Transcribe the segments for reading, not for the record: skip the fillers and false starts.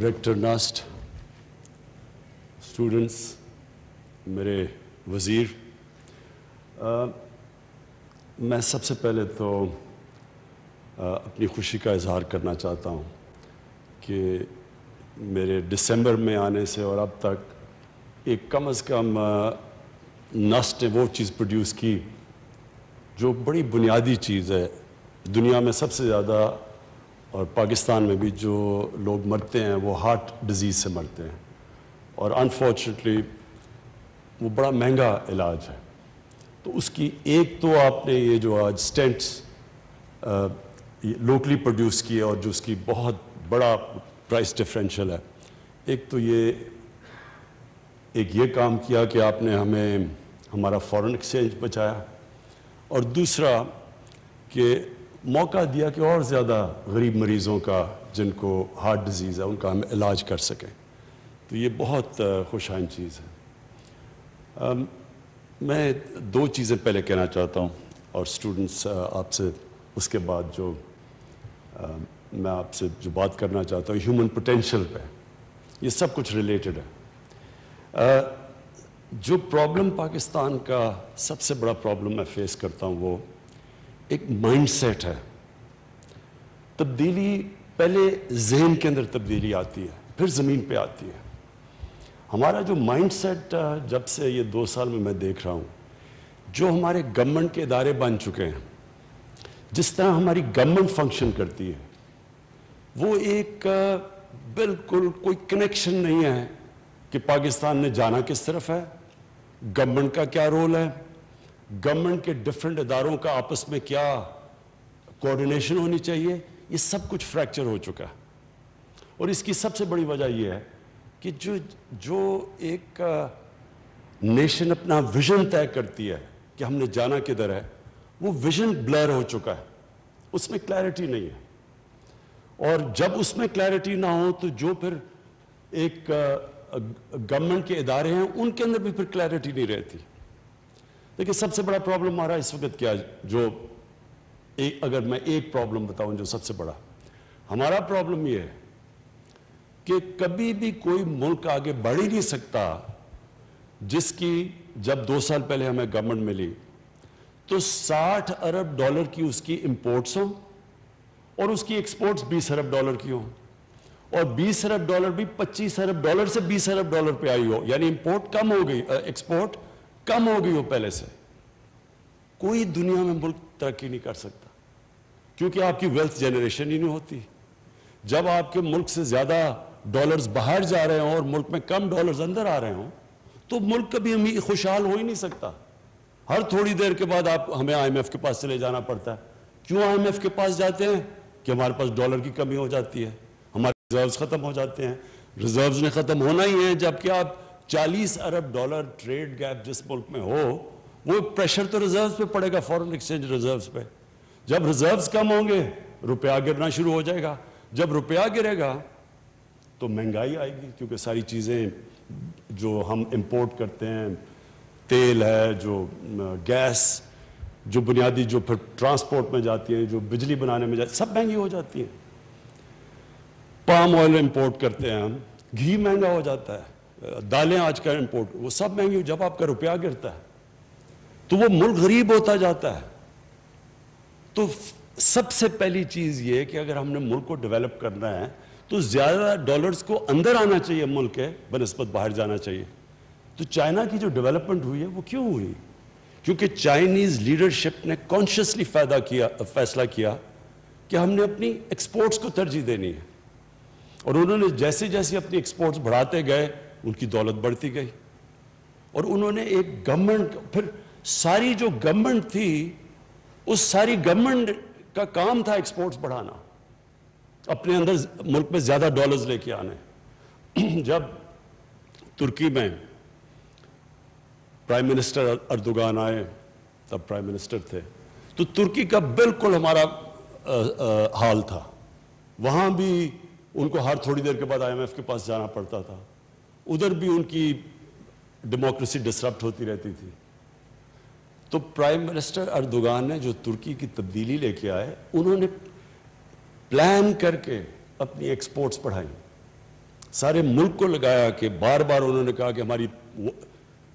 Rector ناسٹ، students, میرے وزیر، میں سب سے پہلے تو اپنی خوشی کا اظہار کرنا چاہتا ہوں کہ میرے دسمبر میں آنے سے اور اب تک ایک کم از کم نسٹ نے وہ چیز پروڈیوس کی جو بڑی بنیادی چیز ہے۔ دنیا میں سب سے زیادہ اور پاکستان میں بھی جو لوگ مرتے ہیں وہ ہارٹ ڈیزیز سے مرتے ہیں، اور انفارچونیٹلی وہ بڑا مہنگا علاج ہے۔ تو اس کی ایک تو آپ نے یہ جو آج سٹینٹس لوکلی پروڈیوس کیے اور جو اس کی بہت بڑا پرائس ڈفرینشل ہے، ایک تو یہ کام کیا کہ آپ نے ہمیں ہمارا فارن ایکسچینج بچایا، اور دوسرا کہ موقع دیا کہ اور زیادہ غریب مریضوں کا جن کو ہارٹ ڈیزیز ہے ان کا ہم علاج کر سکیں۔ تو یہ بہت خوش آئند چیز ہے۔ میں دو چیزیں پہلے کہنا چاہتا ہوں، اور اسٹوڈنٹس آپ سے اس کے بعد جو میں آپ سے جو بات کرنا چاہتا ہوں ہیومن پوٹینشیل پہ، یہ سب کچھ ریلیٹڈ ہے۔ جو پرابلم پاکستان کا سب سے بڑا پرابلم میں فیس کرتا ہوں وہ ایک مائنڈ سیٹ ہے۔ تبدیلی پہلے ذہن کے اندر تبدیلی آتی ہے، پھر زمین پہ آتی ہے۔ ہمارا جو مائنڈ سیٹ جب سے یہ 2 سال میں دیکھ رہا ہوں، جو ہمارے گورنمنٹ کے ادارے بن چکے ہیں، جس طرح ہماری گورنمنٹ فنکشن کرتی ہے، وہ ایک بالکل کوئی کنیکشن نہیں ہے کہ پاکستان نے جانا کس طرف ہے، گورنمنٹ کا کیا رول ہے، گورنمنٹ کے ڈفرینٹ اداروں کا آپس میں کیا کوآرڈینیشن ہونی چاہیے۔ یہ سب کچھ فریکچر ہو چکا ہے، اور اس کی سب سے بڑی وجہ یہ ہے کہ جو ایک نیشن اپنا ویژن طے کرتی ہے کہ ہم نے جانا کدھر ہے، وہ ویژن بلر ہو چکا ہے، اس میں کلیئرٹی نہیں ہے۔ اور جب اس میں کلیئرٹی نہ ہو تو جو پھر ایک گورنمنٹ کے ادارے ہیں ان کے اندر بھی پھر کلیئرٹی نہیں رہتی۔ دیکھیں سب سے بڑا پرابلم ہمارا اس وقت کیا ہے، جو اگر میں ایک پرابلم بتاؤں جو سب سے بڑا ہمارا پرابلم یہ ہے کہ کبھی بھی کوئی ملک آگے بڑھ ہی نہیں سکتا جس کی جب 2 سال پہلے ہمیں گورنمنٹ ملی تو 60 ارب ڈالر کی اس کی امپورٹس ہوں اور اس کی ایکسپورٹس 20 ارب ڈالر کی ہوں، اور 20 ارب ڈالر بھی 25 ارب ڈالر سے 20 ارب ڈالر پہ آئی ہو، یعنی امپورٹ کم ہو گئی، ایکسپورٹ کم ہو گئی ہو پہلے سے۔ کوئی دنیا میں ملک ترقی نہیں کر سکتا کیونکہ آپ کی ویلتھ جنریشن ہی نہیں ہوتی۔ جب آپ کے ملک سے زیادہ ڈالرز باہر جا رہے ہوں اور ملک میں کم ڈالرز اندر آ رہے ہوں تو ملک کبھی خوشحال ہو ہی نہیں سکتا۔ ہر تھوڑی دیر کے بعد ہمیں آئی ایم ایف کے پاس چلے جانا پڑتا ہے۔ کیوں آئی ایم ایف کے پاس جاتے ہیں؟ کہ ہمارے پاس ڈالر کی کمی ہو جاتی ہے، ہمارے ریزروز ختم ہو جاتے ہیں۔ ریزروز نے ختم ہونا ہی ہے جبکہ آپ 40 ارب ڈالر ٹریڈ گیپ جس ملک میں ہو، وہ پریشر تو ریزروز پہ پڑے گا، فورن ایکسچینج ریزروز پہ۔ جب ریزروز کم ہوں گے روپیہ گرنا شروع ہو جائے گا، جب روپیہ گرے گا تو مہنگائی آئے گی، کیونکہ ساری چیزیں جو ہم امپورٹ کرتے ہیں، تیل ہے، جو گیس، جو بنیادی جو پھر ٹرانسپورٹ میں جاتی ہیں، جو بجلی بنانے میں جاتی ہیں، سب مہنگی ہو جاتی ہیں۔ پام آئل امپورٹ کرتے ہیں ہم، گھی مہنگا ہو جاتا ہے، دالیں آج کل امپورٹ، وہ سب مہنگی ہو۔ جب آپ کا روپیہ گرتا ہے تو وہ ملک غریب ہوتا جاتا ہے۔ تو سب سے پہلی چیز یہ کہ اگر ہم نے ملک کو ڈیولپ کرنا ہے تو زیادہ ڈالرز کو اندر آنا چاہیے ملک کے بنسبت باہر جانا چاہیے۔ تو چائنا کی جو ڈیولپمنٹ ہوئی ہے وہ کیوں ہوئی؟ کیونکہ چائنیز لیڈرشپ نے کانشیسلی فیصلہ کیا کہ ہم نے اپنی ایکسپورٹس کو ترجیح دینی ہے، اور انہوں نے جیسے جیسے اپنی ایکسپورٹس بڑھاتے گئے ان کی دولت بڑھتی گئی، اور انہوں نے ایک گورنمنٹ، پھر ساری جو گورنمنٹ تھی اس ساری گورنمنٹ کا کام تھا ایکسپورٹس بڑھانا، اپنے اندر ملک میں زیادہ ڈالرز لے کے آنے۔ جب ترکی میں پرائم منسٹر اردوغان آئے، تب پرائم منسٹر تھے، تو ترکی کا بالکل ہمارا حال تھا۔ وہاں بھی ان کو ہر تھوڑی دیر کے بعد آئی ایم ایف کے پاس جانا پڑتا تھا، ادھر بھی ان کی ڈیموکریسی ڈسرپٹ ہوتی رہتی تھی۔ تو پرائم منسٹر اردوغان نے جو ترکی کی تبدیلی لے کے آئے، انہوں نے پلان کر کے اپنی ایکسپورٹس بڑھائیں، سارے ملک کو لگایا کہ بار بار انہوں نے کہا کہ ہماری،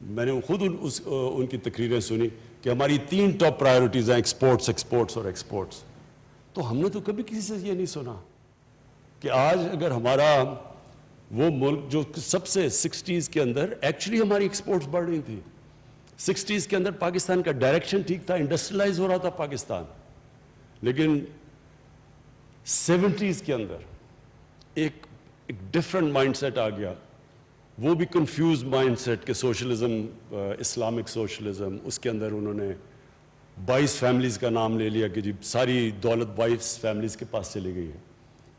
میں نے خود ان کی تقریریں سنی کہ ہماری 3 ٹاپ پرائیورٹیز ہیں، ایکسپورٹس، ایکسپورٹس اور ایکسپورٹس. تو ہم نے تو کبھی کسی سے یہ نہیں سنا کہ آج اگر ہمارا وہ ملک جو سب سے 60s کے اندر ایکچولی ہماری ایکسپورٹس بڑھ رہی تھی، 60s کے اندر پاکستان کا ڈائریکشن ٹھیک تھا، انڈسٹریلائز ہو رہا تھا پاکستان، لیکن 70s کے اندر ایک ڈفرنٹ مائنڈ سیٹ آ گیا، وہ بھی کنفیوز مائنڈ سیٹ کہ سوشلزم، اسلامک سوشلزم، اس کے اندر انہوں نے 22 فیملیز کا نام لے لیا کہ جی ساری دولت 22 فیملیز کے پاس چلی گئی ہے.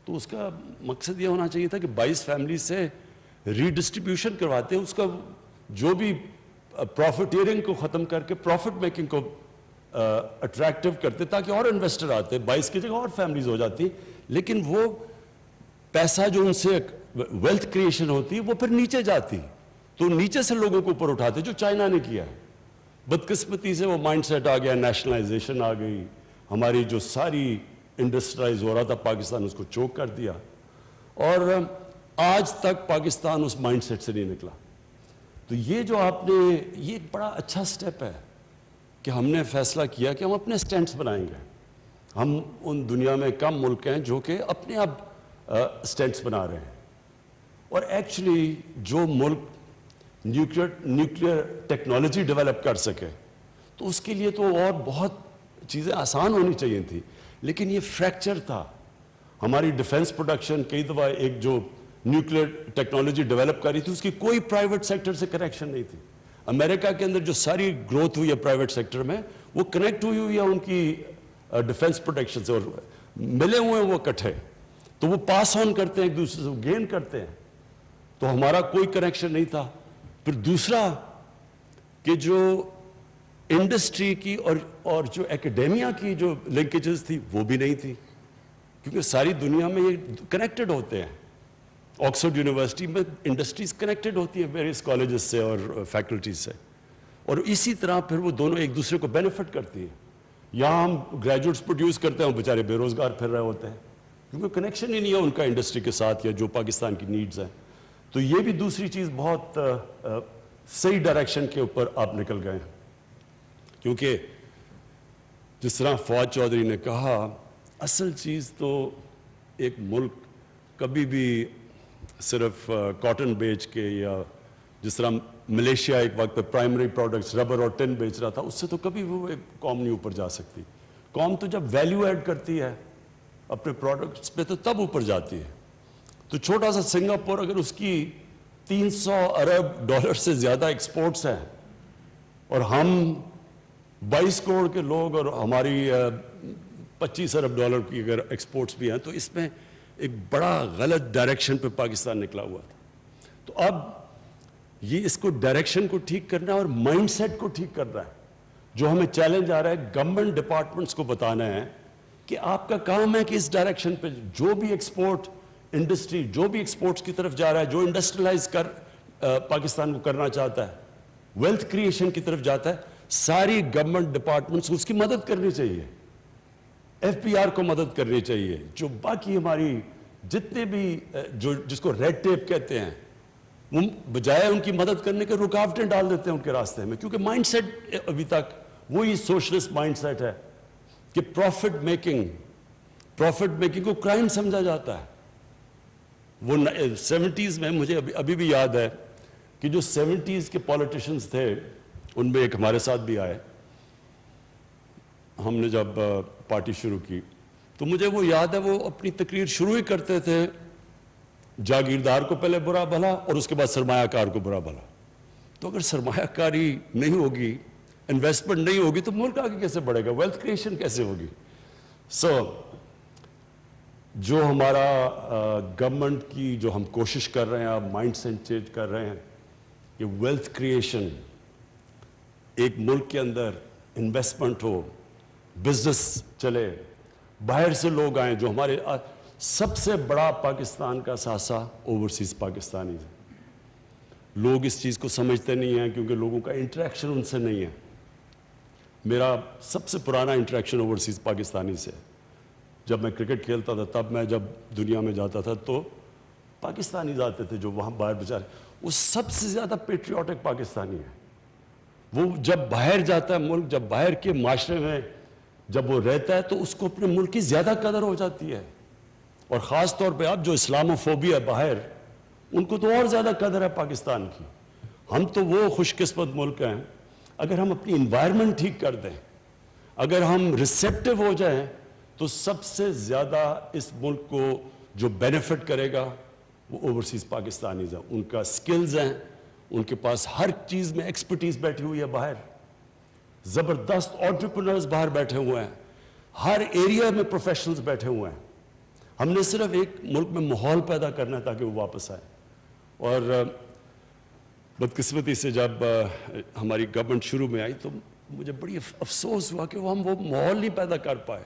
تو اس کا مقصد یہ ہونا چاہیے تھا کہ 22 فیملیز سے ری ڈسٹریبیوشن کرواتے ہیں، اس کا جو بھی پروفیٹیئرنگ کو ختم کر کے پروفٹ میکنگ کو اٹریکٹیو کرتے تاکہ اور انویسٹر آتے، 22 کی جگہ اور فیملیز ہو جاتی، لیکن وہ پیسہ جو ان سے ویلتھ کریشن ہوتی ہے وہ پھر نیچے جاتی، تو نیچے سے لوگوں کو اوپر اٹھاتے، جو چائنا نے کیا ہے. بدقسمتی سے وہ مائنڈ سیٹ آ گیا، نیشنلائزیشن آ گئی، ہماری جو ساری انڈسٹرائز ہو رہا تھا پاکستان اس کو چوک کر دیا، اور آج تک پاکستان اس مائنڈ سیٹ سے نہیں نکلا. تو یہ جو آپ نے، یہ ایک بڑا اچھا سٹیپ ہے کہ ہم نے فیصلہ کیا کہ ہم اپنے سٹینڈز بنائیں گے. ہم ان دنیا میں کم ملک ہیں جو کہ اپنے اب سٹینڈز بنا رہے ہیں، اور ایکچولی جو ملک نیوکلیئر ٹیکنالوجی ڈیولپ کر سکے تو اس کے لیے تو اور بہت چیزیں آسان ہونی چاہیے تھی، لیکن یہ فریکچر تھا. ہماری ڈیفنس پروڈکشن کئی دفعہ ایک جو نیوکلیئر ٹیکنالوجی ڈیولپ کر رہی تھی اس کی کوئی پرائیویٹ سیکٹر سے کنیکشن نہیں تھی. امریکہ کے اندر جو ساری گروتھ ہوئی ہے پرائیویٹ سیکٹر میں وہ کنیکٹ ہوئی ہے ان کی ڈیفنس پروڈکشن سے، اور ملے ہوئے ہیں وہ اکٹھے، تو وہ پاس آن کرتے ہیں ایک دوسرے سے، گین کرتے ہیں. تو ہمارا کوئی کنیکشن نہیں تھا. پھر دوسرا کہ جو انڈسٹری کی اور جو ایکیڈیمیا کی جو لنکیجز تھی وہ بھی نہیں تھی، کیونکہ ساری دنیا میں یہ کنیکٹڈ ہوتے ہیں. آکسفورڈ یونیورسٹی میں انڈسٹریز کنیکٹڈ ہوتی ہیں ویریس کالجز سے اور فیکلٹیز سے، اور اسی طرح پھر وہ دونوں ایک دوسرے کو بینیفٹ کرتی ہیں. یہاں ہم گریجویٹس پروڈیوس کرتے ہیں، وہ بیچارے بے روزگار پھر رہے ہوتے ہیں کیونکہ کنیکشن ہی نہیں ہے ان کا انڈسٹری کے ساتھ یا جو پاکستان کی نیڈز ہیں. تو یہ بھی دوسری چیز بہت صحیح ڈائریکشن کے اوپر آپ نکل گئے ہیں، کیونکہ جس طرح فواد چودھری نے کہا، اصل چیز تو ایک ملک کبھی بھی صرف کاٹن بیچ کے، یا جس طرح ملیشیا ایک وقت پہ پرائمری پروڈکٹس ربر اور ٹن بیچ رہا تھا، اس سے تو کبھی وہ ایک قوم نہیں اوپر جا سکتی. قوم تو جب ویلیو ایڈ کرتی ہے اپنے پروڈکٹس پہ تو تب اوپر جاتی ہے. تو چھوٹا سا سنگاپور اگر اس کی 300 ارب ڈالر سے زیادہ ایکسپورٹس ہیں اور ہم 22 کروڑ کے لوگ اور ہماری 25 ارب ڈالر کی اگر ایکسپورٹس بھی ہیں، تو اس میں ایک بڑا غلط ڈائریکشن پہ پاکستان نکلا ہوا تھا. تو اب یہ اس کو ڈائریکشن کو ٹھیک کرنا ہے اور مائنڈ سیٹ کو ٹھیک کرنا ہے. جو ہمیں چیلنج آ رہا ہے گورنمنٹ ڈپارٹمنٹس کو بتانا ہے کہ آپ کا کام ہے کہ اس ڈائریکشن پہ جو بھی ایکسپورٹ انڈسٹری، جو بھی ایکسپورٹس کی طرف جا رہا ہے، جو انڈسٹریلائز پاکستان کو کرنا چاہتا ہے، ویلتھ کریشن کی طرف جاتا ہے، ساری گورنمنٹ ڈپارٹمنٹس کو اس کی مدد کرنی چاہیے. ایف پی آر کو مدد کرنی چاہیے. جو باقی ہماری جتنے بھی جس کو ریڈ ٹیپ کہتے ہیں، وہ بجائے ان کی مدد کرنے کے رکاوٹیں ڈال دیتے ہیں ان کے راستے میں، کیونکہ مائنڈ سیٹ ابھی تک وہی سوشلسٹ مائنڈ سیٹ ہے کہ پروفٹ میکنگ کو کرائم سمجھا جاتا ہے. وہ 70s میں مجھے ابھی بھی یاد ہے کہ جو 70s کے پولیٹیشنز تھے ان میں ایک ہمارے ساتھ بھی آئے. ہم نے جب پارٹی شروع کی تو مجھے وہ یاد ہے، وہ اپنی تقریر شروع ہی کرتے تھے جاگیردار کو پہلے برا بھلا اور اس کے بعد سرمایہ کار کو برا بھلا. تو اگر سرمایہ کاری نہیں ہوگی، انویسٹمنٹ نہیں ہوگی، تو ملک آگے کیسے بڑھے گا، ویلتھ کریشن کیسے ہوگی؟ جو ہمارا گورنمنٹ کی جو ہم کوشش کر رہے ہیں، آپ مائنڈ سیٹ چینج کر رہے ہیں کہ ویلتھ کریشن، ایک ملک کے اندر انویسٹمنٹ ہو، بزنس چلے، باہر سے لوگ آئیں. جو ہمارے سب سے بڑا پاکستان کا ساسا اوورسیز پاکستانی ہے. لوگ اس چیز کو سمجھتے نہیں ہیں کیونکہ لوگوں کا انٹریکشن ان سے نہیں ہے. میرا سب سے پرانا انٹریکشن اوورسیز پاکستانی سے. جب میں کرکٹ کھیلتا تھا تب میں جب دنیا میں جاتا تھا تو پاکستانی آتے تھے جو وہاں باہر بیچارے، وہ سب سے زیادہ پیٹریوٹک پاکستانی ہے. وہ جب باہر جاتا ہے ملک، جب باہر کے معاشرے میں جب وہ رہتا ہے تو اس کو اپنے ملک کی زیادہ قدر ہو جاتی ہے. اور خاص طور پہ اب جو اسلاموفوبیا باہر، ان کو تو اور زیادہ قدر ہے پاکستان کی. ہم تو وہ خوش قسمت ملک ہیں، اگر ہم اپنی انوائرمنٹ ٹھیک کر دیں، اگر ہم ریسیپٹیو ہو جائیں، تو سب سے زیادہ اس ملک کو جو بینیفٹ کرے گا وہ اوورسیز پاکستانیز ہیں. ان کا سکلز ہیں، ان کے پاس ہر چیز میں ایکسپرٹیز بیٹھی ہوئی ہے باہر، زبردست انٹرپرنرز باہر بیٹھے ہوئے ہیں، ہر ایریا میں پروفیشنلز بیٹھے ہوئے ہیں. ہم نے صرف ایک ملک میں ماحول پیدا کرنا ہے تاکہ وہ واپس آئے. اور بدقسمتی سے جب ہماری گورنمنٹ شروع میں آئی تو مجھے بڑی افسوس ہوا کہ ہم وہ ماحول نہیں پیدا کر پائے.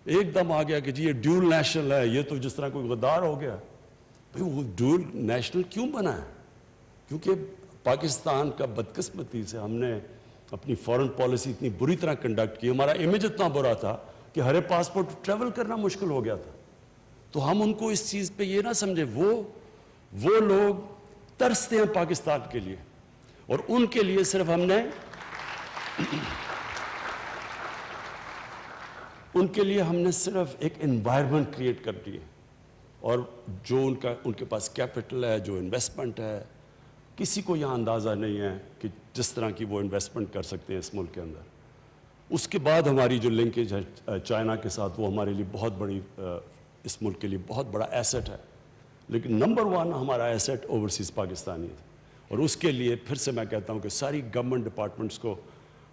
ایک دم آ گیا کہ جی یہ ڈیول نیشنل ہے، یہ تو جس طرح کوئی غدار ہو گیا. بھئی وہ ڈیول نیشنل کیوں بنا ہے؟ کیونکہ پاکستان کا بدقسمتی سے ہم نے اپنی فورن پالیسی اتنی بری طرح کنڈکٹ کی، ہمارا امیج اتنا برا تھا کہ ہر پاسپورٹ ٹریول کرنا مشکل ہو گیا تھا. تو ہم ان کو اس چیز پہ یہ نہ سمجھے، وہ لوگ ترستے ہیں پاکستان کے لیے، اور ان کے لیے صرف ہم نے ان کے لیے ہم نے صرف ایک انوائرمنٹ کریٹ کر دی ہے. اور جو ان کے پاس کیپٹل ہے، جو انویسٹمنٹ ہے، کسی کو یہاں اندازہ نہیں ہے کہ جس طرح کی وہ انویسٹمنٹ کر سکتے ہیں اس ملک کے اندر. اس کے بعد ہماری جو لنکیج ہے چائنا کے ساتھ، وہ ہمارے لیے بہت بڑی، اس ملک کے لیے بہت بڑا ایسٹ ہے. لیکن نمبر 1 ہمارا ایسٹ اوورسیز پاکستانی ہے. اور اس کے لیے پھر سے میں کہتا ہوں کہ ساری گورنمنٹ ڈپارٹمنٹس کو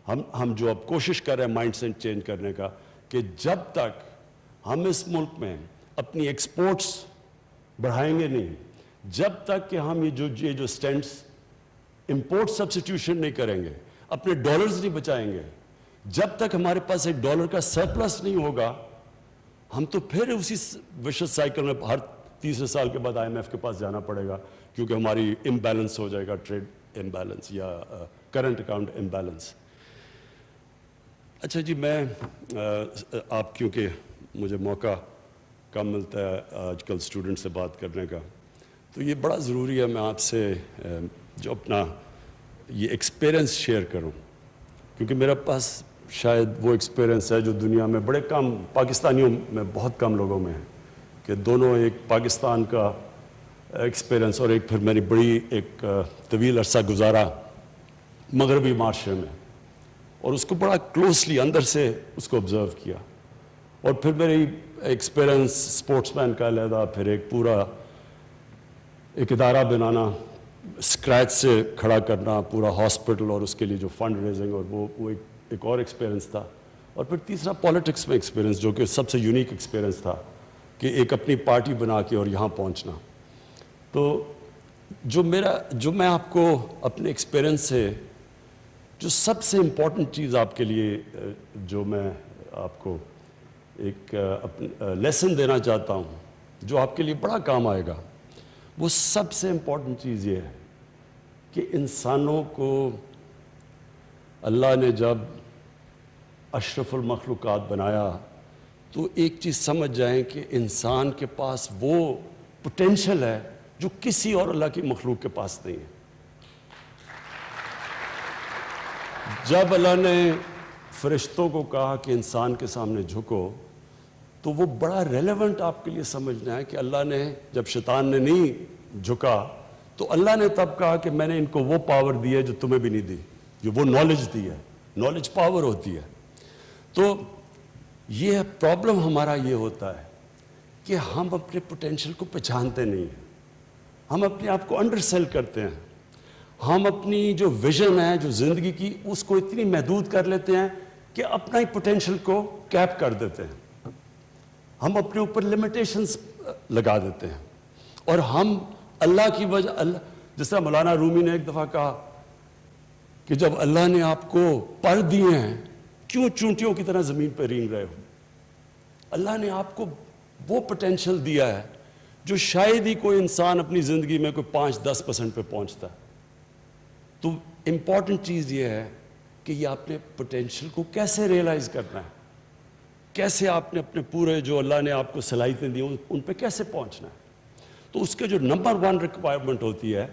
ہم جو اب کوشش کر رہے ہیں مائنڈ سیٹ چینج کرنے کا، کہ جب تک ہم اس ملک میں اپنی ایکسپورٹس بڑھائیں گے نہیں، جب تک کہ ہم یہ جو سٹینڈس امپورٹ سبسٹیوشن نہیں کریں گے، اپنے ڈالرز نہیں بچائیں گے، جب تک ہمارے پاس ایک ڈالر کا سرپلس نہیں ہوگا، ہم تو پھر اسی وشس سائیکل میں ہر تیسرے سال کے بعد IMF کے پاس جانا پڑے گا، کیونکہ ہماری امبیلنس ہو جائے گا، ٹریڈ امبیلنس یا کرنٹ اکاؤنٹ امبیلنس. اچھا جی، میں آپ کیونکہ مجھے موقع کم ملتا ہے آج کل اسٹوڈنٹ سے بات کرنے کا، تو یہ بڑا ضروری ہے میں آپ سے جو اپنا یہ ایکسپیرئنس شیئر کروں، کیونکہ میرے پاس شاید وہ ایکسپیرئنس ہے جو دنیا میں بڑے کم پاکستانیوں میں بہت کم لوگوں میں ہے، کہ دونوں ایک پاکستان کا ایکسپیرئنس اور ایک پھر میری بڑی ایک طویل عرصہ گزارا مغربی معاشرے میں، اور اس کو بڑا کلوزلی اندر سے اس کو آبزرو کیا. اور پھر میری ایکسپیرئنس اسپورٹس مین کا علیحدہ، پھر ایک پورا ایک ادارہ بنانا، اسکریچ سے کھڑا کرنا پورا ہاسپٹل، اور اس کے لیے جو فنڈ ریزنگ، اور وہ ایک اور ایکسپیرئنس تھا. اور پھر تیسرا پالیٹکس میں ایکسپیرئنس، جو کہ سب سے یونیک ایکسپیرئنس تھا، کہ ایک اپنی پارٹی بنا کے اور یہاں پہنچنا. تو جو میں آپ کو اپنے ایکسپیرئنس سے جو سب سے امپورٹنٹ چیز آپ کے لیے جو میں آپ کو ایک لیسن دینا چاہتا ہوں، جو آپ کے لیے بڑا کام آئے گا، وہ سب سے امپورٹنٹ چیز یہ ہے کہ انسانوں کو اللہ نے جب اشرف المخلوقات بنایا تو ایک چیز سمجھ جائیں کہ انسان کے پاس وہ پوٹینشل ہے جو کسی اور اللہ کی مخلوق کے پاس نہیں ہے. جب اللہ نے فرشتوں کو کہا کہ انسان کے سامنے جھکو، تو وہ بڑا ریلیونٹ آپ کے لیے سمجھنا ہے کہ اللہ نے جب شیطان نے نہیں جھکا تو اللہ نے تب کہا کہ میں نے ان کو وہ پاور دی ہے جو تمہیں بھی نہیں دی، جو وہ نالج دی ہے. نالج پاور ہوتی ہے. تو یہ پرابلم ہمارا یہ ہوتا ہے کہ ہم اپنے پوٹینشل کو پہچانتے نہیں ہیں، ہم اپنے آپ کو انڈر سیل کرتے ہیں، ہم اپنی جو ویژن ہے جو زندگی کی اس کو اتنی محدود کر لیتے ہیں کہ اپنا ہی پوٹینشل کو کیپ کر دیتے ہیں، ہم اپنے اوپر لمیٹیشنز لگا دیتے ہیں. اور ہم اللہ کی وجہ، جس طرح مولانا رومی نے ایک دفعہ کہا کہ جب اللہ نے آپ کو پر دیے ہیں کیوں چونٹیوں کی طرح زمین پہ رینگ رہے ہو. اللہ نے آپ کو وہ پوٹینشل دیا ہے جو شاید ہی کوئی انسان اپنی زندگی میں کوئی 5-10% پہ پہنچتا ہے. تو امپورٹنٹ چیز یہ ہے کہ یہ آپ نے پوٹینشل کو کیسے ریئلائز کرنا ہے، کیسے آپ نے اپنے پورے جو اللہ نے آپ کو صلاحیتیں دی ان پہ کیسے پہنچنا ہے. تو اس کے جو نمبر 1 ریکوائرمنٹ ہوتی ہے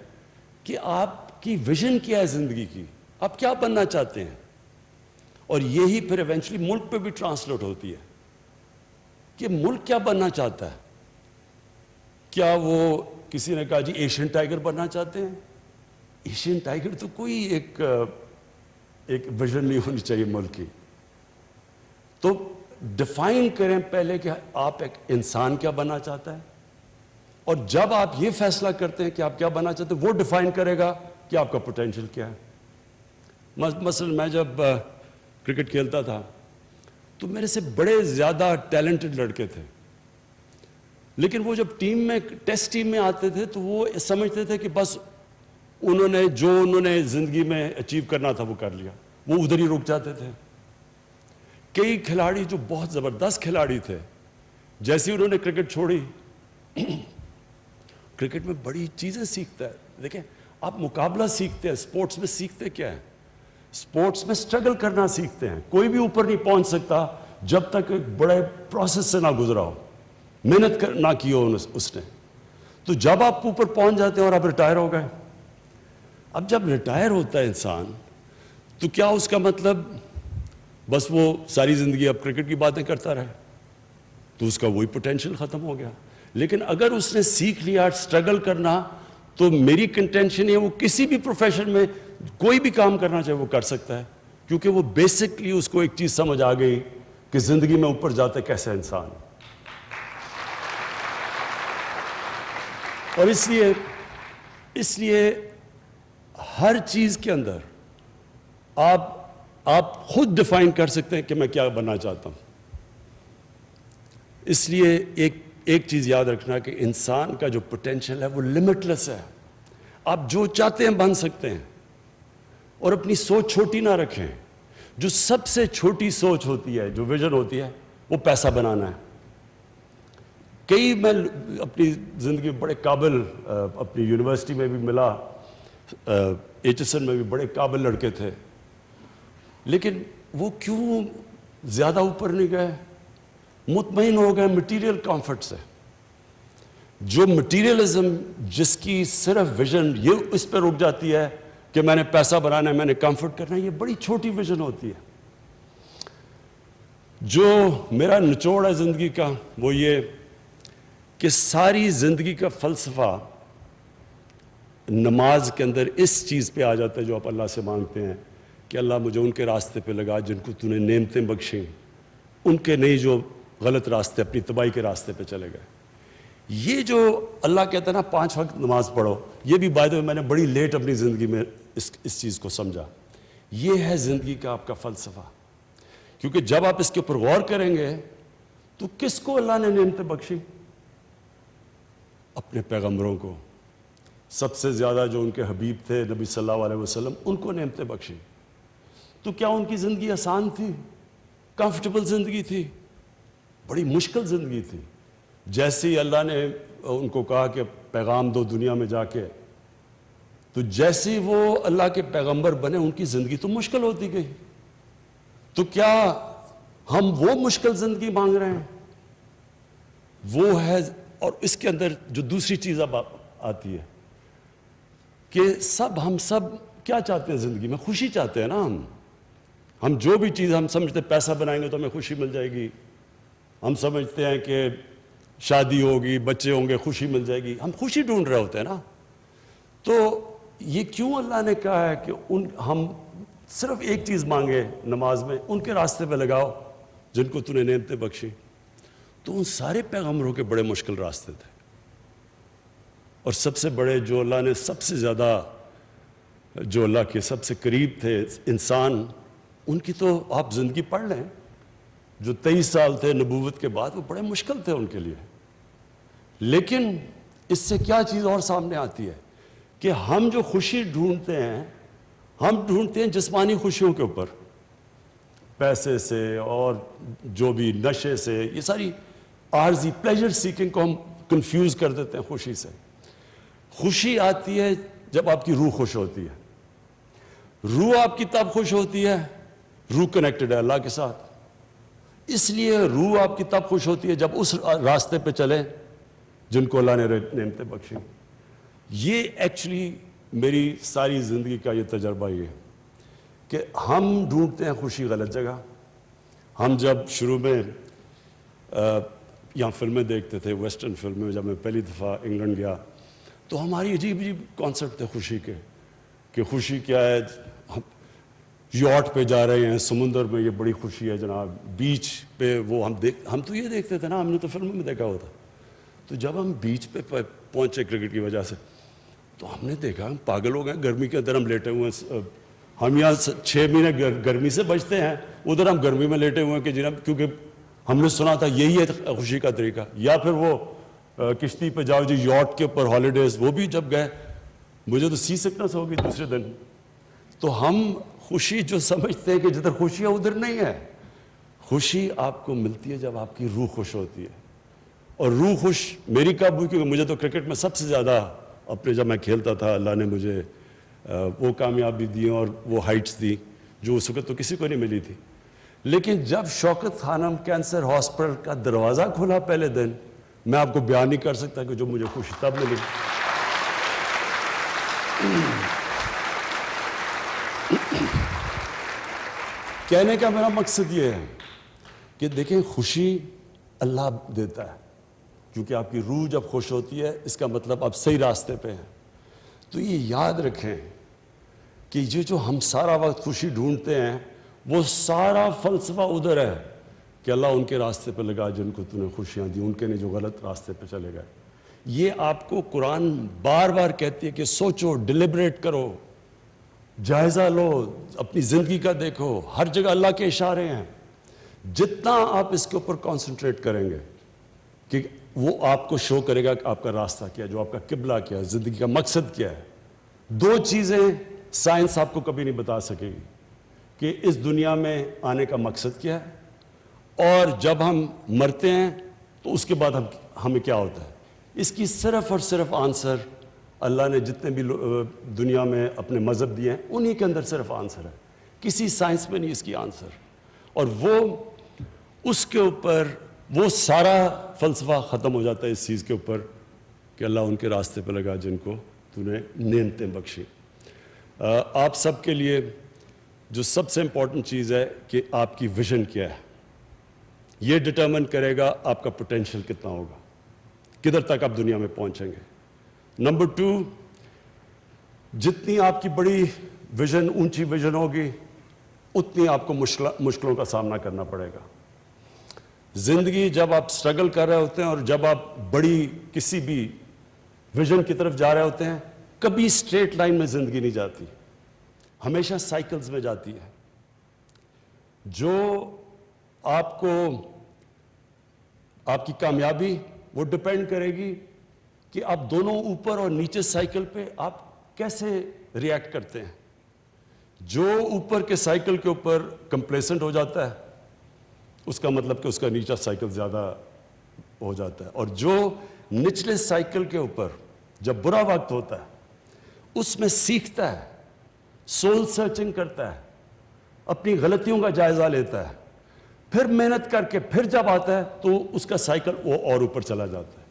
کہ آپ کی ویژن کیا ہے زندگی کی، آپ کیا بننا چاہتے ہیں، اور یہی پھر ایونچولی ملک پہ بھی ٹرانسلیٹ ہوتی ہے کہ ملک کیا بننا چاہتا ہے. کیا وہ کسی نے کہا جی ایشین ٹائیگر بننا چاہتے ہیں؟ ایشین ٹائیگر تو کوئی ایک ویژن نہیں ہونی چاہیے ملک کی. تو ڈیفائن کریں پہلے کہ آپ ایک انسان کیا بننا چاہتا ہے، اور جب آپ یہ فیصلہ کرتے ہیں کہ آپ کیا بننا چاہتے ہیں، وہ ڈیفائن کرے گا کہ آپ کا پوٹینشیل کیا ہے. مثلا میں جب کرکٹ کھیلتا تھا تو میرے سے بڑے زیادہ ٹیلنٹڈ لڑکے تھے، لیکن وہ جب ٹیسٹ ٹیم میں آتے تھے تو وہ سمجھتے تھے کہ بس انہوں نے زندگی میں اچیو کرنا تھا وہ کر لیا، وہ ادھر ہی رک جاتے تھے. کئی کھلاڑی جو بہت زبردست کھلاڑی تھے، جیسے انہوں نے کرکٹ چھوڑی، کرکٹ میں بڑی چیزیں سیکھتا ہے. دیکھیں آپ مقابلہ سیکھتے ہیں، سپورٹس میں سیکھتے کیا ہے؟ سپورٹس میں سٹرگل کرنا سیکھتے ہیں. کوئی بھی اوپر نہیں پہنچ سکتا جب تک ایک بڑے پروسیس سے نہ گزرا ہو، محنت نہ کی ہو اس نے. تو جب آپ اوپر پہنچ جاتے ہیں اور آپ ریٹائر ہو گئے، اب جب ریٹائر ہوتا ہے انسان تو کیا اس کا مطلب بس وہ ساری زندگی اب کرکٹ کی باتیں کرتا رہے؟ تو اس کا وہی پوٹینشیل ختم ہو گیا. لیکن اگر اس نے سیکھ لیا سٹرگل کرنا، تو میری کنٹینشن ہے وہ کسی بھی پروفیشن میں کوئی بھی کام کرنا چاہے وہ کر سکتا ہے، کیونکہ وہ بیسکلی اس کو ایک چیز سمجھ آ گئی کہ زندگی میں اوپر جاتے کیسے انسان. اور اس لیے ہر چیز کے اندر آپ خود ڈیفائن کر سکتے ہیں کہ میں کیا بننا چاہتا ہوں. اس لیے ایک چیز یاد رکھنا کہ انسان کا جو پوٹینشیل ہے وہ لمٹ لیس ہے. آپ جو چاہتے ہیں بن سکتے ہیں، اور اپنی سوچ چھوٹی نہ رکھیں. جو سب سے چھوٹی سوچ ہوتی ہے، جو ویژن ہوتی ہے، وہ پیسہ بنانا ہے. میں اپنی زندگی میں بڑے قابل، اپنی یونیورسٹی میں بھی ملا، ایچ ایس این میں بھی بڑے قابل لڑکے تھے، لیکن وہ کیوں زیادہ اوپر نہیں گئے؟ مطمئن ہو گئے مٹیریل کمفرٹ سے. جو مٹیریلزم جس کی صرف ویژن یہ اس پہ رک جاتی ہے کہ میں نے پیسہ بنانا ہے، میں نے کمفرٹ کرنا ہے، یہ بڑی چھوٹی ویژن ہوتی ہے. جو میرا نچوڑ ہے زندگی کا وہ یہ کہ ساری زندگی کا فلسفہ نماز کے اندر اس چیز پہ آ جاتا ہے جو آپ اللہ سے مانگتے ہیں کہ اللہ مجھے ان کے راستے پہ لگا جن کو تو نے نعمتیں بخشیں، ان کے نہیں جو غلط راستے، اپنی تباہی کے راستے پہ چلے گئے. یہ جو اللہ کہتا ہے نا 5 وقت نماز پڑھو، یہ بھی بائی دا وے میں نے بڑی لیٹ اپنی زندگی میں اس چیز کو سمجھا. یہ ہے زندگی کا آپ کا فلسفہ. کیونکہ جب آپ اس کے اوپر غور کریں گے تو کس کو اللہ نے نعمتیں بخشی؟ اپنے پیغمبروں کو. سب سے زیادہ جو ان کے حبیب تھے نبی صلی اللہ علیہ وسلم، ان کو نعمتیں بخشی. تو کیا ان کی زندگی آسان تھی؟ کمفرٹیبل زندگی تھی؟ بڑی مشکل زندگی تھی. جیسے ہی اللہ نے ان کو کہا کہ پیغام دو دنیا میں جا کے، تو جیسے ہی وہ اللہ کے پیغمبر بنے ان کی زندگی تو مشکل ہوتی گئی. تو کیا ہم وہ مشکل زندگی مانگ رہے ہیں؟ وہ ہے. اور اس کے اندر جو دوسری چیز اب آتی ہے کہ ہم سب کیا چاہتے ہیں زندگی میں؟ خوشی چاہتے ہیں نا. ہم جو بھی چیز ہم سمجھتے ہیں پیسہ بنائیں گے تو ہمیں خوشی مل جائے گی، ہم سمجھتے ہیں کہ شادی ہوگی، بچے ہوں گے، خوشی مل جائے گی. ہم خوشی ڈھونڈ رہے ہوتے ہیں نا. تو یہ کیوں اللہ نے کہا ہے کہ ہم صرف ایک چیز مانگے نماز میں، ان کے راستے پہ لگاؤ جن کو تو نے نعمتیں بخشی؟ تو ان سارے پیغمبروں کے بڑے مشکل راستے تھے، اور سب سے بڑے جو اللہ نے سب سے زیادہ، جو اللہ کے سب سے قریب تھے انسان، ان کی تو آپ زندگی پڑھ لیں. جو 23 سال تھے نبوت کے بعد، وہ بڑے مشکل تھے ان کے لیے. لیکن اس سے کیا چیز اور سامنے آتی ہے کہ ہم جو خوشی ڈھونڈتے ہیں، ہم ڈھونڈتے ہیں جسمانی خوشیوں کے اوپر، پیسے سے اور جو بھی نشے سے. یہ ساری عارضی پلیجر سیکنگ کو ہم کنفیوز کر دیتے ہیں خوشی سے. خوشی آتی ہے جب آپ کی روح خوش ہوتی ہے. روح آپ کی تب خوش ہوتی ہے، روح کنیکٹڈ ہے اللہ کے ساتھ. اس لیے روح آپ کی تب خوش ہوتی ہے جب اس راستے پہ چلیں جن کو اللہ نے نعمتیں بخشی. یہ ایکچولی میری ساری زندگی کا یہ تجربہ یہ ہے کہ ہم ڈھونڈتے ہیں خوشی غلط جگہ. ہم جب شروع میں یہاں فلمیں دیکھتے تھے، ویسٹرن فلمیں، جب میں پہلی دفعہ انگلینڈ گیا تو ہماری عجیب عجیب کانسیپٹ تھے خوشی کے، کہ خوشی کیا ہے، یاٹ پہ جا رہے ہیں سمندر میں، یہ بڑی خوشی ہے جناب، بیچ پہ وہ ہم تو یہ دیکھتے تھے نا، ہم نے تو فلموں میں دیکھا ہوتا. تو جب ہم بیچ پہ پہنچے کرکٹ کی وجہ سے تو ہم نے دیکھا ہم پاگل ہو گئے، گرمی کے اندر ہم لیٹے ہوئے ہیں. ہم یہاں 6 مہینے گرمی سے بچتے ہیں، ادھر ہم گرمی میں لیٹے ہوئے ہیں کہ جناب، کیونکہ ہم نے سنا تھا یہی ہے خوشی کا طریقہ. یا پھر وہ کشتی پہ جاؤ جی، یاٹ کے اوپر ہالیڈیز، وہ بھی جب گئے مجھے تو سی سکنس ہو گئی دوسرے دن. تو ہم خوشی جو سمجھتے ہیں کہ جدھر خوشی ہے ادھر نہیں ہے. خوشی آپ کو ملتی ہے جب آپ کی روح خوش ہوتی ہے. اور روح خوش میری کب ہوئی؟ کیونکہ مجھے تو کرکٹ میں سب سے زیادہ اپنے جب میں کھیلتا تھا اللہ نے مجھے وہ کامیابی دی اور وہ ہائٹس دی جو اس وقت تو کسی کو نہیں ملی تھی. لیکن جب شوکت خانم کینسر ہاسپٹل کا دروازہ کھلا پہلے دن، میں آپ کو بیان نہیں کر سکتا کہ جو مجھے خوشی تب ملی. کہنے کا میرا مقصد یہ ہے کہ دیکھیں خوشی اللہ دیتا ہے، کیونکہ آپ کی روح جب خوش ہوتی ہے اس کا مطلب آپ صحیح راستے پہ ہیں. تو یہ یاد رکھیں کہ یہ جو ہم سارا وقت خوشی ڈھونڈتے ہیں وہ سارا فلسفہ ادھر ہے کہ اللہ ان کے راستے پہ لگا جن کو تو نے خوشیاں دی، ان کے نے جو غلط راستے پہ چلے گئے. یہ آپ کو قرآن بار بار کہتی ہے کہ سوچو، ڈیلیبریٹ کرو، جائزہ لو، اپنی زندگی کا دیکھو، ہر جگہ اللہ کے اشارے ہیں. جتنا آپ اس کے اوپر کانسنٹریٹ کریں گے کہ وہ آپ کو شو کرے گا کہ آپ کا راستہ کیا ہے، جو آپ کا قبلہ کیا ہے، زندگی کا مقصد کیا ہے. 2 چیزیں سائنس آپ کو کبھی نہیں بتا سکے گی کہ اس دنیا میں آنے کا مقصد کیا ہے اور جب ہم مرتے ہیں تو اس کے بعد ہمیں کیا ہوتا ہے. اس کی صرف اور صرف آنسر اللہ نے جتنے بھی دنیا میں اپنے مذہب دیے ہیں انہی کے اندر صرف آنسر ہے. کسی سائنس میں نہیں اس کی آنسر. اور وہ اس کے اوپر وہ سارا فلسفہ ختم ہو جاتا ہے اس چیز کے اوپر کہ اللہ ان کے راستے پہ لگا جن کو تو نے نعمتیں بخشی. آپ سب کے لیے جو سب سے امپورٹنٹ چیز ہے کہ آپ کی ویژن کیا ہے. یہ ڈٹرمن کرے گا آپ کا پوٹینشیل کتنا ہوگا، کدھر تک آپ دنیا میں پہنچیں گے. نمبر 2، جتنی آپ کی بڑی ویژن، اونچی ویژن ہوگی اتنی آپ کو مشکلوں کا سامنا کرنا پڑے گا. زندگی جب آپ سٹرگل کر رہے ہوتے ہیں اور جب آپ بڑی کسی بھی ویژن کی طرف جا رہے ہوتے ہیں، کبھی سٹریٹ لائن میں زندگی نہیں جاتی، ہمیشہ سائیکلز میں جاتی ہے. جو آپ کو آپ کی کامیابی وہ ڈپینڈ کرے گی کہ آپ دونوں اوپر اور نیچے سائیکل پہ آپ کیسے ریئیکٹ کرتے ہیں. جو اوپر کے سائیکل کے اوپر کمپلیسنٹ ہو جاتا ہے اس کا مطلب کہ اس کا نیچا سائیکل زیادہ ہو جاتا ہے. اور جو نچلے سائیکل کے اوپر جب برا وقت ہوتا ہے اس میں سیکھتا ہے، سول سرچنگ کرتا ہے، اپنی غلطیوں کا جائزہ لیتا ہے، پھر محنت کر کے پھر جب آتا ہے تو اس کا سائیکل وہ اور اوپر چلا جاتا ہے.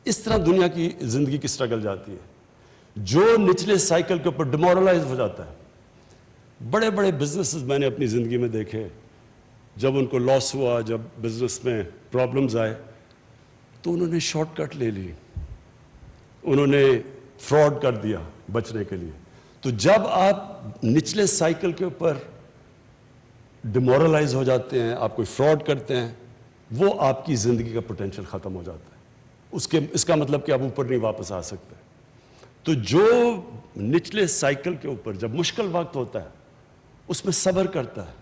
اس طرح دنیا کی زندگی کی سٹرگل جاتی ہے. جو نچلے سائیکل کے اوپر ڈیمورلائز ہو جاتا ہے، بڑے بڑے بزنسز میں نے اپنی زندگی میں دیکھے، جب ان کو لاس ہوا، جب بزنس میں پرابلمز آئے تو انہوں نے شارٹ کٹ لے لی، انہوں نے فراڈ کر دیا بچنے کے لیے. تو جب آپ نچلے سائیکل کے اوپر ڈیمورلائز ہو جاتے ہیں، آپ کوئی فراڈ کرتے ہیں، وہ آپ کی زندگی کا پوٹینشیل ختم ہو جاتا ہے. اس کا مطلب کہ آپ اوپر نہیں واپس آ سکتے. تو جو نچلے سائیکل کے اوپر جب مشکل وقت ہوتا ہے اس میں صبر کرتا ہے.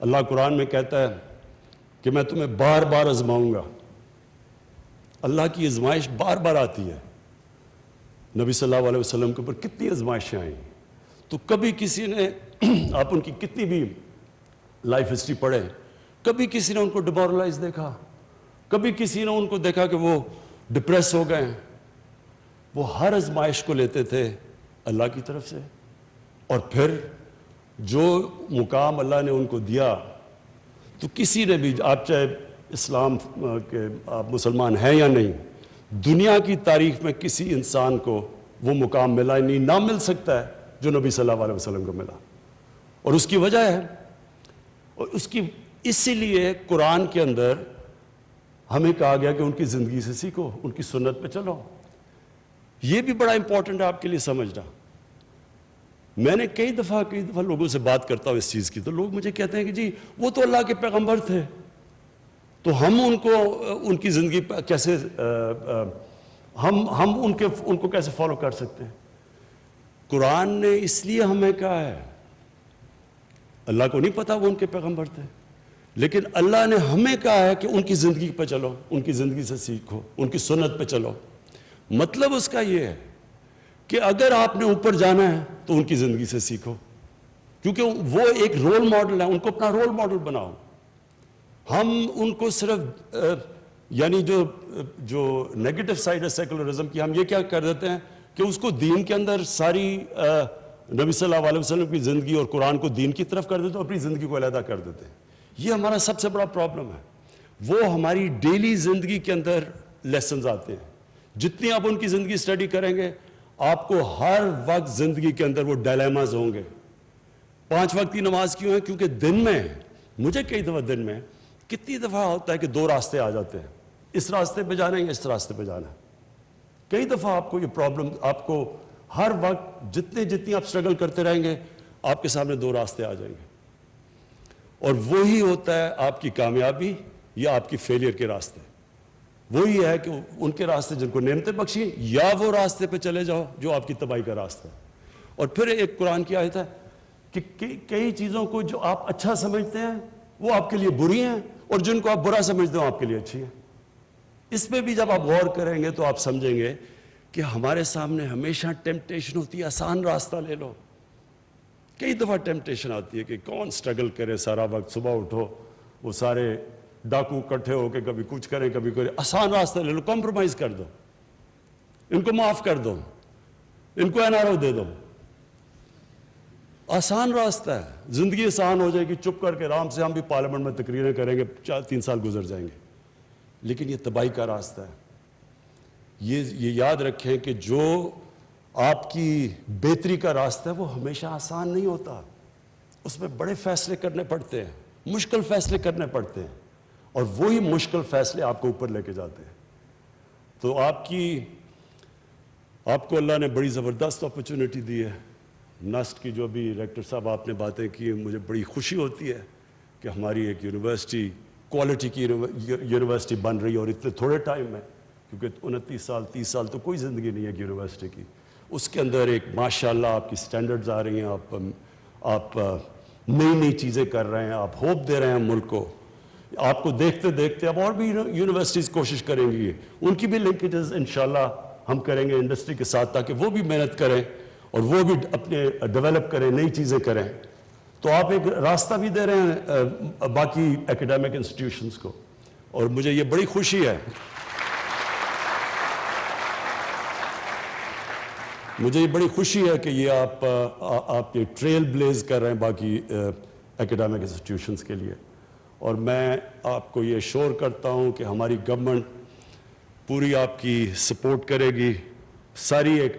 اللہ قرآن میں کہتا ہے کہ میں تمہیں بار بار آزماؤں گا. اللہ کی آزمائش بار بار آتی ہے. نبی صلی اللہ علیہ وسلم کے اوپر کتنی آزمائشیں آئیں، تو کبھی کسی نے آپ ان کی کتنی بھی لائف ہسٹری پڑھیں، کبھی کسی نے ان کو ڈیمورلائز دیکھا، کبھی کسی نے ان کو دیکھا کہ وہ ڈپریس ہو گئے. وہ ہر آزمائش کو لیتے تھے اللہ کی طرف سے، اور پھر جو مقام اللہ نے ان کو دیا، تو کسی نے بھی، آپ چاہے اسلام کے آپ مسلمان ہیں یا نہیں، دنیا کی تاریخ میں کسی انسان کو وہ مقام ملا نہیں، نہ مل سکتا ہے جو نبی صلی اللہ علیہ وسلم کو ملا. اور اس کی وجہ ہے، اور اسی لیے قرآن کے اندر ہمیں کہا گیا کہ ان کی زندگی سے سیکھو، ان کی سنت پہ چلو. یہ بھی بڑا امپورٹنٹ ہے آپ کے لیے سمجھنا. میں نے کئی دفعہ لوگوں سے بات کرتا ہوں اس چیز کی، تو لوگ مجھے کہتے ہیں کہ جی وہ تو اللہ کے پیغمبر تھے، تو ہم ان کی زندگی کیسے ہم ان کو کیسے فالو کر سکتے ہیں؟ قرآن نے اس لیے ہمیں کہا ہے، اللہ کو نہیں پتا وہ ان کے پیغمبر تھے، لیکن اللہ نے ہمیں کہا ہے کہ ان کی زندگی پہ چلو، ان کی زندگی سے سیکھو، ان کی سنت پہ چلو. مطلب اس کا یہ ہے کہ اگر آپ نے اوپر جانا ہے تو ان کی زندگی سے سیکھو، کیونکہ وہ ایک رول ماڈل ہے، ان کو اپنا رول ماڈل بناؤ. ہم ان کو صرف یعنی جو نیگیٹو سائڈ ہے سیکولرزم کی، ہم یہ کیا کر دیتے ہیں کہ اس کو دین کے اندر ساری نبی صلی اللہ علیہ وسلم کی زندگی اور قرآن کو دین کی طرف کر دیتے ہیں، اپنی زندگی کو علیحدہ کر دیتے ہیں. یہ ہمارا سب سے بڑا پرابلم ہے. وہ ہماری ڈیلی زندگی کے اندر لیسنز آتے ہیں. جتنی آپ ان کی زندگی اسٹڈی کریں گے، آپ کو ہر وقت زندگی کے اندر وہ ڈائلیماز ہوں گے. 5 وقت کی نماز کیوں ہے؟ کیونکہ دن میں، مجھے کئی دفعہ دن میں کتنی دفعہ ہوتا ہے کہ 2 راستے آ جاتے ہیں، اس راستے پہ جانا ہے یا اس راستے پہ جانا ہے. کئی دفعہ آپ کو یہ پرابلم، آپ کو ہر وقت جتنی آپ اسٹرگل کرتے رہیں گے، آپ کے سامنے 2 راستے آ جائیں گے. اور وہی ہوتا ہے آپ کی کامیابی یا آپ کی فیلئر کے راستے. وہی ہے کہ ان کے راستے جن کو نعمتیں بخشی، یا وہ راستے پہ چلے جاؤ جو آپ کی تباہی کا راستہ ہے. اور پھر ایک قرآن کی آیت ہے کہ کئی چیزوں کو جو آپ اچھا سمجھتے ہیں وہ آپ کے لیے بری ہیں، اور جن کو آپ برا سمجھتے ہیں وہ آپ کے لیے اچھی ہیں. اس پہ بھی جب آپ غور کریں گے تو آپ سمجھیں گے کہ ہمارے سامنے ہمیشہ ٹیمپٹیشن ہوتی ہے آسان راستہ لے لو. کئی دفعہ ٹیمپٹیشن آتی ہے کہ کون سٹرگل کرے سارا وقت، صبح اٹھو وہ سارے ڈاکو کٹھے ہو کے کبھی کچھ کریں کبھی کریں. آسان راستہ لے لو، کمپرومائز کر دو، ان کو معاف کر دو، ان کو NRO دے دو. آسان راستہ ہے، زندگی آسان ہو جائے گی. چپ کر کے آرام سے ہم بھی پارلیمنٹ میں تقریریں کریں گے، 3 سال گزر جائیں گے. لیکن یہ تباہی کا راستہ ہے. یہ یاد رکھیں کہ جو آپ کی بہتری کا راستہ ہے وہ ہمیشہ آسان نہیں ہوتا. اس میں بڑے فیصلے کرنے پڑتے ہیں، مشکل فیصلے کرنے پڑتے ہیں، اور وہی مشکل فیصلے آپ کو اوپر لے کے جاتے ہیں. تو آپ کو اللہ نے بڑی زبردست اپرچونٹی دی ہے. نسٹ کی جو بھی ریکٹر صاحب آپ نے باتیں کی، مجھے بڑی خوشی ہوتی ہے کہ ہماری ایک یونیورسٹی کوالٹی کی یونیورسٹی بن رہی ہے، اور اتنے تھوڑے ٹائم میں، کیونکہ 29 سال 30 سال تو کوئی زندگی نہیں ہے یونیورسٹی کی. اس کے اندر ایک ماشاءاللہ آپ کی سٹینڈرڈز آ رہی ہیں، آپ نئی چیزیں کر رہے ہیں، آپ ہوپ دے رہے ہیں ملک کو. آپ کو دیکھتے دیکھتے اب اور بھی یونیورسٹیز کوشش کریں گی، ان کی بھی لنکیجز انشاءاللہ ہم کریں گے انڈسٹری کے ساتھ، تاکہ وہ بھی محنت کریں اور وہ بھی اپنے ڈیولپ کریں، نئی چیزیں کریں. تو آپ ایک راستہ بھی دے رہے ہیں باقی ایکیڈیمک انسٹیٹیوشنز کو، اور مجھے یہ بڑی خوشی ہے. مجھے یہ بڑی خوشی ہے کہ یہ آپ یہ ٹریل بلیز کر رہے ہیں باقی ایکیڈیمک انسٹیٹیوشنز کے لیے. اور میں آپ کو یہ شور کرتا ہوں کہ ہماری گورنمنٹ پوری آپ کی سپورٹ کرے گی، ساری ایک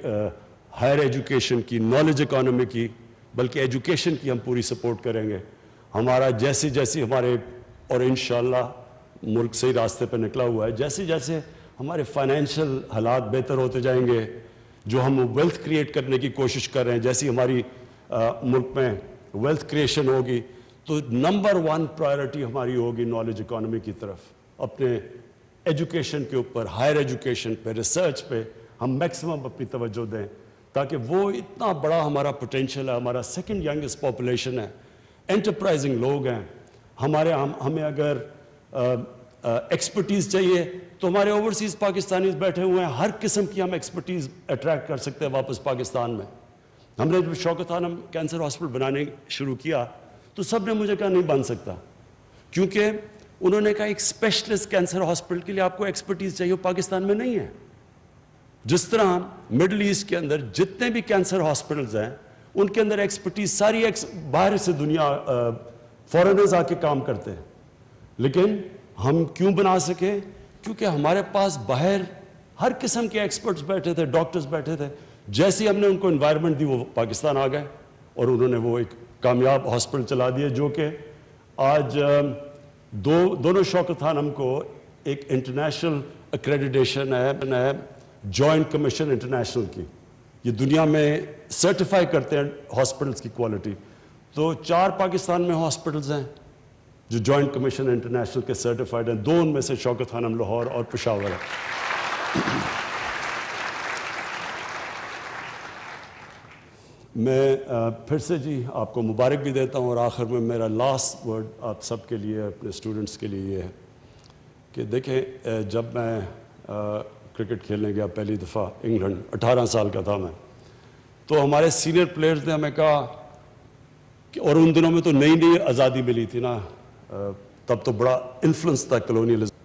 ہائر ایجوکیشن کی، نالج اکانومی کی، بلکہ ایجوکیشن کی ہم پوری سپورٹ کریں گے. ہمارا جیسی ہمارے، اور انشاءاللہ ملک صحیح راستے پہ نکلا ہوا ہے، جیسے ہمارے فائنینشیل حالات بہتر ہوتے جائیں گے، جو ہم ویلتھ کریٹ کرنے کی کوشش کر رہے ہیں، جیسی ہماری ملک میں ویلتھ کریشن ہوگی، تو نمبر 1 پرائرٹی ہماری ہوگی نالج اکانومی کی طرف. اپنے ایجوکیشن کے اوپر، ہائر ایجوکیشن پہ، ریسرچ پہ ہم میکسیمم اپنی توجہ دیں، تاکہ وہ اتنا بڑا ہمارا پوٹینشیل ہے. ہمارا 2nd ینگسٹ پاپولیشن ہے، انٹرپرائزنگ لوگ ہیں ہمیں اگر ایکسپرٹیز چاہیے تو ہمارے اوورسیز پاکستانیز بیٹھے ہوئے ہیں، ہر قسم کی ہم ایکسپرٹیز اٹریکٹ کر سکتے ہیں واپس پاکستان میں. ہم نے جب شوکت خانم کینسر ہاسپٹل بنانے شروع کیا تو سب نے مجھے کہا نہیں بن سکتا، کیونکہ انہوں نے کہا ایک اسپیشلسٹ کینسر ہاسپٹل کے لیے آپ کو ایکسپرٹیز چاہیے، پاکستان میں نہیں ہے. جس طرح مڈل ایسٹ کے اندر جتنے بھی کینسر ہاسپٹلز ہیں ان کے اندر ایکسپرٹیز ساری باہر سے دنیا فورنرز آ کے کام کرتے ہیں. لیکن ہم کیوں بنا سکے؟ کیونکہ ہمارے پاس باہر ہر قسم کے ایکسپرٹس بیٹھے تھے, ڈاکٹرز بیٹھے تھے. جیسے ہی ہم نے ان کو انوائرمنٹ دی وہ پاکستان آ گئے اور انہوں نے وہ ایک کامیاب ہاسپٹل چلا دیا, جو کہ آج دونوں شوکت خانم کو ایک انٹرنیشنل ایکریڈیٹیشن ہے جوائنٹ کمیشن انٹرنیشنل کی. یہ دنیا میں سرٹیفائی کرتے ہیں ہاسپٹلس کی کوالٹی. تو 4 پاکستان میں ہاسپٹلز ہیں جو جوائنٹ کمیشن انٹرنیشنل کے سرٹیفائڈ ہیں. 2 ان میں سے شوکت خانم لاہور اور پشاور ہے. میں پھر سے جی آپ کو مبارک بھی دیتا ہوں, اور آخر میں میرا لاسٹ ورڈ آپ سب کے لیے, اپنے اسٹوڈنٹس کے لیے یہ ہے کہ دیکھیں, جب میں کرکٹ کھیلنے گیا پہلی دفعہ انگلینڈ, 18 سال کا تھا میں, تو ہمارے سینئر پلیئرز نے ہمیں کہا کہ, اور ان دنوں میں تو نئی نئی آزادی ملی تھی نا, تب تو بڑا انفلوئنس تھا کلونیلزم,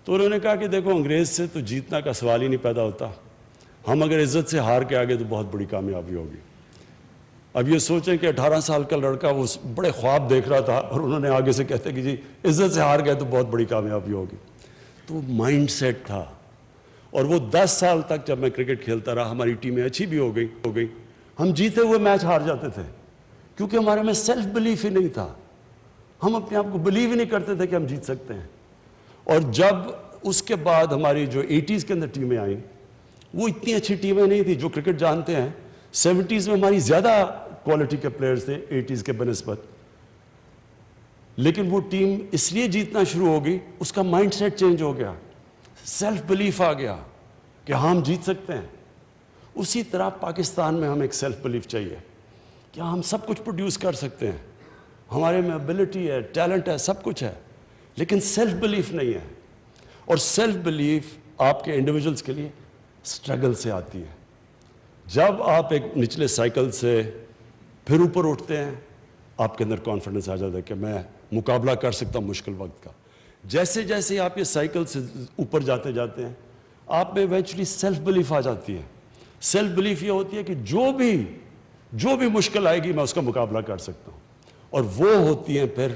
تو انہوں نے کہا کہ دیکھو انگریز سے تو جیتنا کا سوال ہی نہیں پیدا ہوتا, ہم اگر عزت سے ہار کے آگے تو بہت بڑی کامیابی ہوگی. اب یہ سوچیں کہ 18 سال کا لڑکا وہ بڑے خواب دیکھ رہا تھا, اور انہوں نے آگے سے کہتے کہ جی عزت سے ہار گئے تو بہت بڑی کامیابی ہوگی. تو مائنڈ سیٹ تھا. اور وہ 10 سال تک جب میں کرکٹ کھیلتا رہا, ہماری ٹیمیں اچھی بھی ہو گئی, ہم جیتے ہوئے میچ ہار جاتے تھے کیونکہ ہمارے میں سیلف بلیف ہی نہیں تھا. ہم اپنے آپ کو بلیو ہی نہیں کرتے تھے کہ ہم جیت سکتے ہیں. اور جب اس کے بعد ہماری جو 80s کے اندر ٹیمیں آئیں, وہ اتنی اچھی ٹیمیں نہیں تھیں جو کرکٹ جانتے ہیں. 70s میں ہماری زیادہ کوالٹی کے پلیئرز تھے 80s کے بنسبت, لیکن وہ ٹیم اس لیے جیتنا شروع ہو گئی, اس کا مائنڈ سیٹ چینج ہو گیا, سیلف بلیف آ گیا کہ ہم جیت سکتے ہیں. اسی طرح پاکستان میں ہم ایک سیلف بلیف چاہیے کہ ہم سب کچھ پروڈیوس کر سکتے ہیں, ہمارے میں ابیلٹی ہے, ٹیلنٹ ہے, سب کچھ ہے, لیکن سیلف بلیف نہیں ہے. اور سیلف بلیف آپ کے انڈیویجولز کے لیے سٹرگل سے آتی ہے. جب آپ ایک نچلے سائیکل سے پھر اوپر اٹھتے ہیں, آپ کے اندر کانفیڈنس آ جاتا ہے کہ میں مقابلہ کر سکتا ہوں مشکل وقت کا. جیسے جیسے آپ یہ سائیکل سے اوپر جاتے ہیں, آپ میں ایونچولی سیلف بلیف آ جاتی ہے. سیلف بلیف یہ ہوتی ہے کہ جو بھی مشکل آئے گی میں اس کا مقابلہ کر سکتا ہوں. اور وہ ہوتی ہیں پھر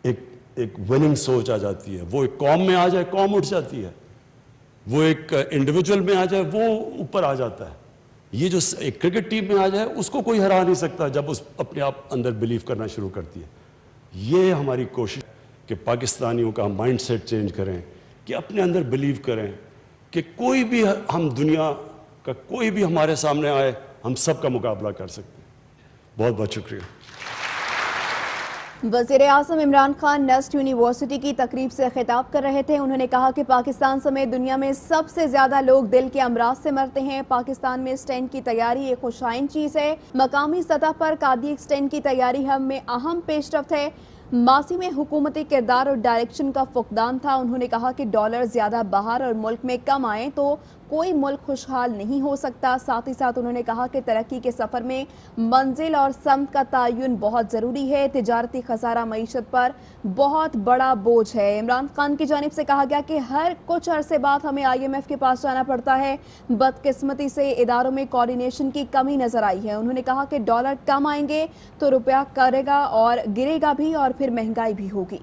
ایک وننگ سوچ آ جاتی ہے. وہ ایک قوم میں آ جائے قوم اٹھ جاتی ہے, وہ ایک انڈیویجول میں آ جائے وہ اوپر آ جاتا ہے. یہ جو ایک کرکٹ ٹیم میں آ جائے اس کو کوئی ہرا نہیں سکتا جب اس اپنے آپ اندر بلیو کرنا شروع کرتی ہے. یہ ہماری کوشش کہ پاکستانیوں کا مائنڈ سیٹ چینج کریں, کہ اپنے اندر بلیو کریں کہ کوئی بھی ہم دنیا کا کوئی بھی ہمارے سامنے آئے ہم سب کا مقابلہ کر سکتے ہیں. بہت بہت شکریہ. وزیر اعظم عمران خان نسٹ یونیورسٹی کی تقریب سے خطاب کر رہے تھے. انہوں نے کہا کہ پاکستان سمیت دنیا میں سب سے زیادہ لوگ دل کے امراض سے مرتے ہیں. پاکستان میں اسٹینٹ کی تیاری ایک خوشائن چیز ہے. مقامی سطح پر کارڈیک اسٹینٹ کی تیاری ہم میں اہم پیش رفت ہے. ماضی میں حکومتی کردار اور ڈائریکشن کا فقدان تھا. انہوں نے کہا کہ ڈالر زیادہ باہر اور ملک میں کم آئیں تو کوئی ملک خوشحال نہیں ہو سکتا. ساتھ ہی ساتھ انہوں نے کہا کہ ترقی کے سفر میں منزل اور سمت کا تعین بہت ضروری ہے. تجارتی خسارہ معیشت پر بہت بڑا بوجھ ہے. عمران خان کی جانب سے کہا گیا کہ ہر کچھ عرصے بعد ہمیں IMF کے پاس جانا پڑتا ہے. بدقسمتی سے اداروں میں کوارڈینیشن کی کمی نظر آئی ہے. انہوں نے کہا کہ ڈالر کم آئیں گے تو روپیہ کرے گا اور گرے گا بھی, اور پھر مہنگائی بھی ہوگی.